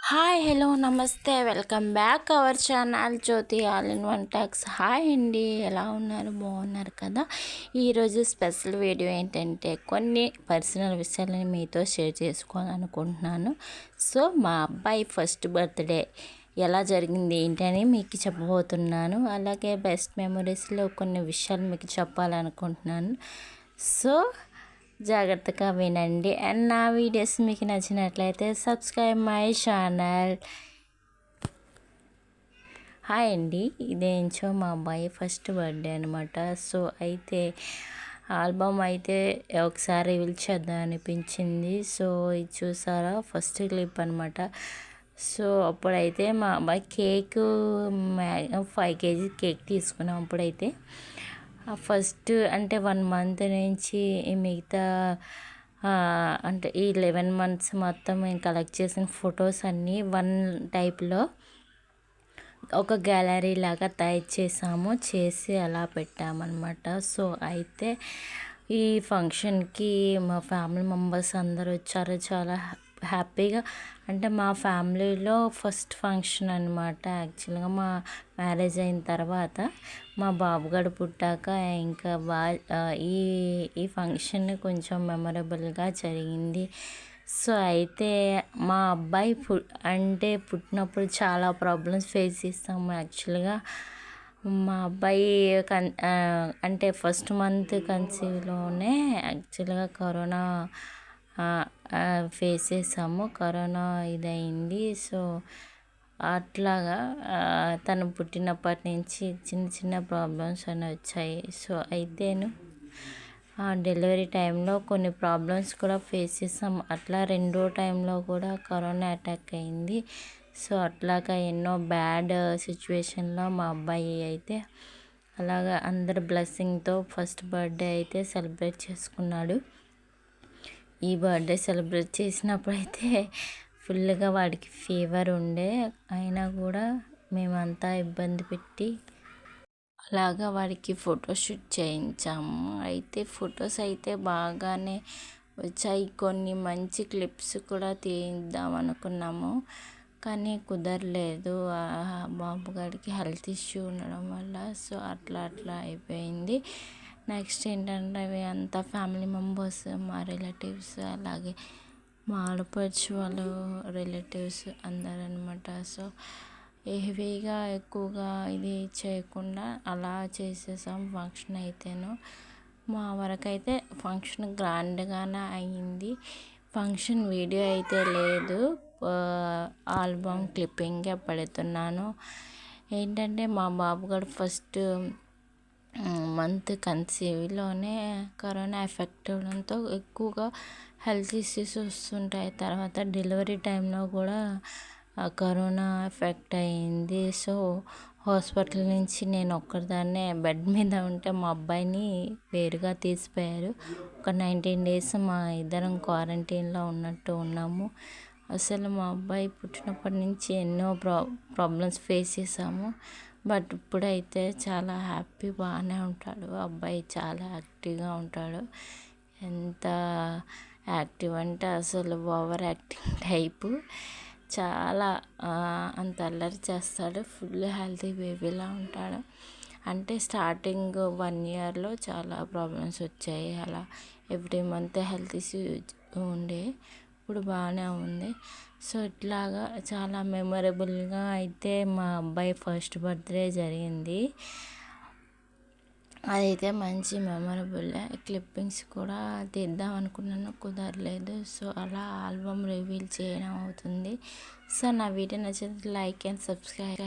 Hi hello నమస్తే welcome back our channel Jyothi all in one talks. Hi అండి, ఎలా ఉన్నారు? బాగున్నారు కదా? ఈరోజు స్పెషల్ వీడియో ఏంటంటే కొన్ని పర్సనల్ విషయాలని మీతో షేర్ చేసుకోవాలనుకుంటున్నాను. సో మా అబ్బాయి ఫస్ట్ బర్త్డే ఎలా జరిగింది ఏంటని మీకు చెప్పబోతున్నాను. అలాగే బెస్ట్ మెమరీస్లో కొన్ని విషయాలు మీకు చెప్పాలనుకుంటున్నాను. సో జాగ్రత్తగా వినండి. అండ్ నా వీడియోస్ మీకు నచ్చినట్లయితే సబ్స్క్రైబ్ మై ఛానల్. హాయ్ అండి, ఇదేంచో మా అబ్బాయి ఫస్ట్ బర్త్డే అనమాట. సో అయితే ఆల్బమ్ అయితే ఒకసారి రివీల్ చేద్దాం అనిపించింది. సో ఇది చూసారా, ఫస్ట్ క్లిప్ అనమాట. సో అప్పుడైతే మా అబ్బాయి కేక్ 5 kg కేక్ తీసుకున్నాం. అప్పుడైతే ఫస్ట్ అంటే 1 month నుంచి మిగతా అంటే ఈ 11 months మొత్తం మేము కలెక్ట్ చేసిన ఫొటోస్ అన్నీ వన్ టైప్లో ఒక గ్యాలరీ లాగా తయారు చేసి అలా పెట్టామన్నమాట. సో అయితే ఈ ఫంక్షన్కి మా ఫ్యామిలీ మెంబర్స్ అందరూ వచ్చారు. చాలా హ్యాపీగా, అంటే మా ఫ్యామిలీలో ఫస్ట్ ఫంక్షన్ అనమాట. యాక్చువల్గా మా మ్యారేజ్ అయిన తర్వాత మా బాబుగాడు పుట్టాక ఇంకా ఈ ఈ ఫంక్షన్ కొంచెం మెమరబుల్గా జరిగింది. సో అయితే మా అబ్బాయి అంటే పుట్టినప్పుడు చాలా ప్రాబ్లమ్స్ ఫేస్ చేస్తాము. యాక్చువల్గా మా అబ్బాయి అంటే ఫస్ట్ మంత్ కన్సీవ్లోనే యాక్చువల్గా కరోనా ఫేస్ చేసాము. కరోనా ఇదయింది. సో అట్లాగా తను పుట్టినప్పటి నుంచి చిన్న చిన్న ప్రాబ్లమ్స్ అని వచ్చాయి. సో అయితేను డెలివరీ టైంలో కొన్ని ప్రాబ్లమ్స్ కూడా ఫేస్ చేసాం. అట్లా రెండో టైంలో కూడా కరోనా అటాక్ అయింది. సో అట్లాగా ఎన్నో బ్యాడ్ సిచ్యువేషన్లో మా అబ్బాయి అయితే అలాగా అందరి బ్లెస్సింగ్తో ఫస్ట్ బర్త్డే అయితే సెలబ్రేట్ చేసుకున్నాడు. ఈ బర్త్డే సెలబ్రేట్ చేసినప్పుడు అయితే ఫుల్గా వాడికి ఫీవర్ ఉండే, అయినా కూడా మేమంతా ఇబ్బంది పెట్టి అలాగా వాడికి ఫోటోషూట్ చేయించాము. అయితే ఫొటోస్ అయితే బాగానే వచ్చాయి. కొన్ని మంచి క్లిప్స్ కూడా తీద్దాం అనుకున్నాము, కానీ కుదరలేదు. బాబు గారికి హెల్త్ ఇష్యూ ఉండడం వల్ల. సో అట్లా అయిపోయింది. నెక్స్ట్ ఏంటంటే అవి అంతా ఫ్యామిలీ మెంబర్స్, మా రిలేటివ్స్, అలాగే మా ఆడపడుచు వాళ్ళు రిలేటివ్స్ అందరూ అనమాట. సో హెవీగా ఎక్కువగా ఇది చేయకుండా అలా చేసేసాం ఫంక్షన్ అయితేను. మా వరకైతే ఫంక్షన్ గ్రాండ్గానే అయింది. ఫంక్షన్ వీడియో అయితే లేదు, ఆల్బమ్ క్లిప్పింగే పెడుతున్నాను. ఏంటంటే మా బాబుగారు ఫస్ట్ మంత్ కన్సీవ్లోనే కరోనా ఎఫెక్ట్ అవ్వడంతో ఎక్కువగా హెల్త్ ఇష్యూస్ వస్తుంటాయి. తర్వాత డెలివరీ టైంలో కూడా కరోనా ఎఫెక్ట్ అయింది. సో హాస్పిటల్ నుంచి నేను ఒక్కదాన్నే బెడ్ మీద ఉంటే మా అబ్బాయిని వేరుగా తీసిపోయారు. ఒక 19 days మా ఇద్దరం క్వారంటైన్లో ఉన్నట్టు ఉన్నాము. అసలు మా అబ్బాయి పుట్టినప్పటి నుంచి ఎన్నో ప్రాబ్లమ్స్ ఫేస్ చేసాము. బట్ ఇప్పుడైతే చాలా హ్యాపీ, బాగానే ఉంటాడు. అబ్బాయి చాలా యాక్టివ్గా ఉంటాడు. ఎంత యాక్టివ్ అంటే అసలు ఓవర్ యాక్టింగ్ టైపు. చాలా అంత అల్లరి చేస్తాడు. ఫుల్ హెల్తీ బేబీలా ఉంటాడు. అంటే స్టార్టింగ్ 1 yearలో చాలా ప్రాబ్లమ్స్ వచ్చాయి. అలా ఎవ్రీ మంత్ హెల్త్ ఇష్యూ ఉండే, ఇప్పుడు బాగానే ఉంది. సో ఇట్లాగా చాలా మెమరబుల్గా అయితే మా అబ్బాయి ఫస్ట్ బర్త్డే జరిగింది. అదైతే మంచి మెమరబుల్. క్లిప్పింగ్స్ కూడా తీద్దాం అనుకున్నాను, కుదరలేదు. సో అలా ఆల్బమ్ రివీల్ చేయడం అవుతుంది. సో నా వీడియో నచ్చితే లైక్ అండ్ సబ్స్క్రైబ్.